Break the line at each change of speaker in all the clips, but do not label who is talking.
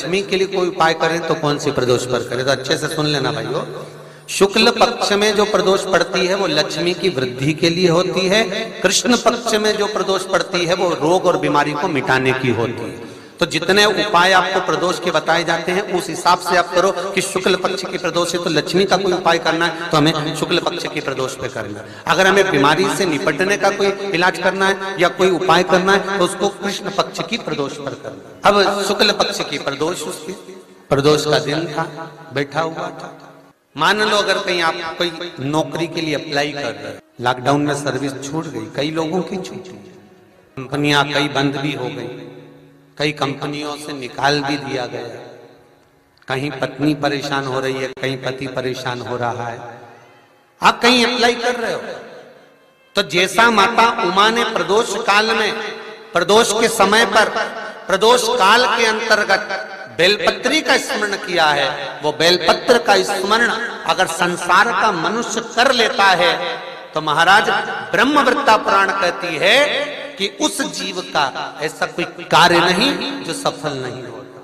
लक्ष्मी के लिए कोई उपाय करें तो कौन सी प्रदोष पर करें? तो अच्छे से सुन लेना भाइयों। शुक्ल पक्ष में जो प्रदोष पड़ती है वो लक्ष्मी की वृद्धि के लिए होती है। कृष्ण पक्ष में जो प्रदोष पड़ती है वो रोग और बीमारी को मिटाने की होती है। तो जितने उपाय आपको प्रदोष के बताए जाते हैं उस हिसाब से आप करो कि शुक्ल पक्ष की प्रदोष है तो लक्ष्मी का कोई उपाय करना है तो हमें शुक्ल पक्ष की प्रदोष पे करना है। अगर हमें बीमारी से निपटने का कोई इलाज करना है या कोई उपाय करना है तो उसको कृष्ण पक्ष की प्रदोष पर करना है। अब शुक्ल पक्ष की प्रदोष, उसकी प्रदोष का दिन था, बैठा हुआ था। मान लो अगर कहीं आप कोई नौकरी के लिए अप्लाई कर रहे हैं, लॉकडाउन में सर्विस छूट गई, कई लोगों की छूटी, कंपनियां कई बंद भी हो गई, कई कंपनियों से निकाल भी दिया गया, कहीं पत्नी परेशान हो रही है, कहीं पति परेशान हो रहा है, आप कहीं अप्लाई कर रहे हो तो जैसा माता उमा ने प्रदोष काल में, प्रदोष के समय पर, प्रदोष काल के अंतर्गत बेलपत्री का स्मरण किया है, वो बेलपत्र का स्मरण अगर संसार का मनुष्य कर लेता है तो महाराज ब्रह्मवृत्ता पुराण कहती है कि उस जीव का ऐसा कोई कार्य नहीं जो सफल नहीं होता।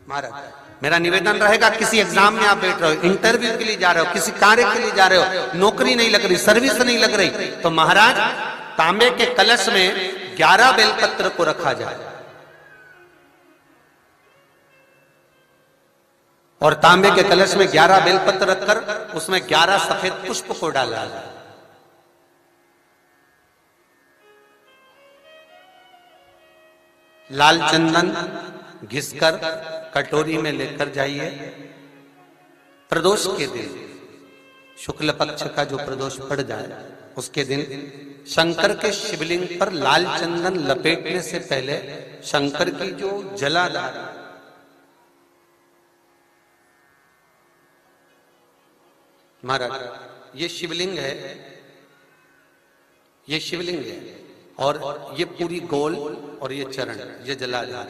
महाराज मेरा निवेदन रहेगा, किसी एग्जाम में आप बैठ रहे हो, इंटरव्यू के लिए जा रहे हो, किसी कार्य के लिए जा रहे हो, नौकरी नहीं लग रही, सर्विस नहीं लग रही, तो महाराज तांबे के कलश में 11 बेलपत्र को रखा जाए और तांबे के कलश में 11 बेलपत्र रखकर उसमें 11 सफेद पुष्प को डाला जाए। लाल चंदन घिसकर कटोरी में लेकर जाइए। प्रदोष के दिन, शुक्ल पक्ष का जो प्रदोष पड़ जाए उसके दिन शंकर के शिवलिंग पर लाल चंदन लपेटने से पहले शंकर की जो जलाधार, महाराज ये शिवलिंग है, ये शिवलिंग है और ये पूरी गोल और ये चरण, ये जलाधार,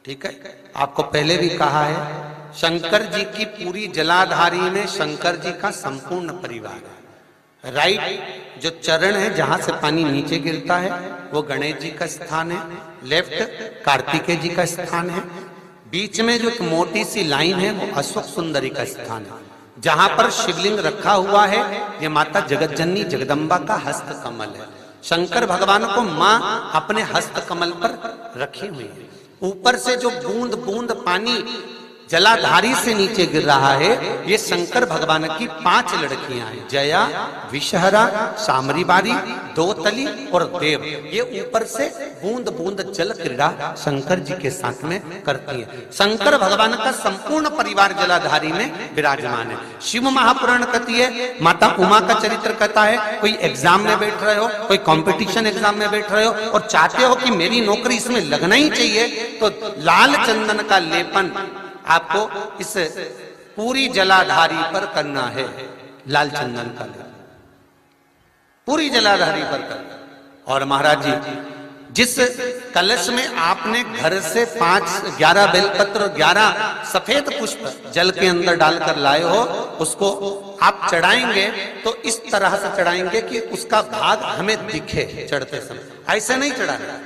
ठीक है। आपको पहले भी कहा है शंकर जी की पूरी जलाधारी में शंकर जी का संपूर्ण परिवार है। राइट जो चरण है जहां से पानी नीचे गिरता है वो गणेश जी का स्थान है, लेफ्ट कार्तिकेय जी का स्थान है, बीच में जो एक मोटी सी लाइन है वो अश्वक सुंदरी का स्थान है। जहां पर शिवलिंग रखा हुआ है ये माता जगत जननी जगदम्बा का हस्त कमल है। शंकर भगवान को मां अपने हस्त कमल पर रखी हुई है। ऊपर से जो बूंद बूंद पानी जलाधारी से नीचे गिर रहा है ये शंकर भगवान की 5 लड़कियां हैं, जया, विषहरा, सामरीबारी, दोतली और देव। ये ऊपर से बूंद बूंद जल क्रीड़ा शंकर जी के साथ में करती है। शंकर भगवान का संपूर्ण परिवार जलाधारी में विराजमान है। शिव महापुराण कहती है, माता उमा का चरित्र कहता है, कोई एग्जाम में बैठ रहे हो, कोई कंपटीशन एग्जाम में बैठ रहे हो और चाहते हो कि मेरी नौकरी इसमें लगना ही चाहिए तो लाल चंदन का लेपन आपको इस पूरी जलाधारी पर करना है। लाल चंदन का लेपन पूरी जलाधारी पर करना। और महाराज जी जिस कलश में आपने घर से 11 बेलपत्र और 11 सफेद पुष्प जल के अंदर डालकर लाए हो उसको आप चढ़ाएंगे तो इस तरह से चढ़ाएंगे कि उसका भाग हमें दिखे चढ़ते समय। ऐसे नहीं चढ़ाना,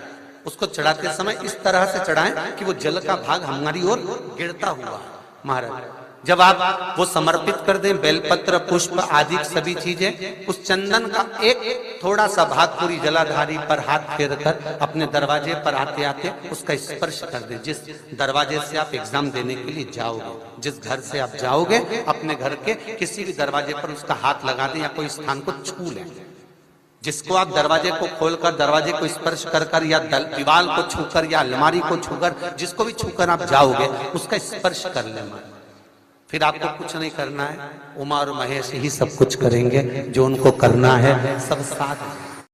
उसको चढ़ाते समय इस तरह से चढ़ाएं कि वो जल का भाग हमारी ओर गिरता हुआ। महाराज जब आप वो समर्पित कर दें बेलपत्र पुष्प आदि सभी चीजें, उस चंदन का एक थोड़ा सा भाग पूरी जलाधारी पर हाथ फेर कर अपने दरवाजे पर आते आते उसका स्पर्श कर दें। जिस दरवाजे से आप एग्जाम देने के लिए जाओगे, जिस घर से आप जाओगे, अपने घर के किसी भी दरवाजे पर उसका हाथ लगा दें या कोई स्थान को छू लें। जिसको आप दरवाजे को खोलकर दरवाजे को स्पर्श कर कर या दीवार को छूकर या अलमारी को छूकर, जिसको भी छूकर आप जाओगे उसका स्पर्श कर लेना। फिर आपको कुछ नहीं करना है, उमा और महेश ही सब कुछ करेंगे जो उनको करना है, सब साथ।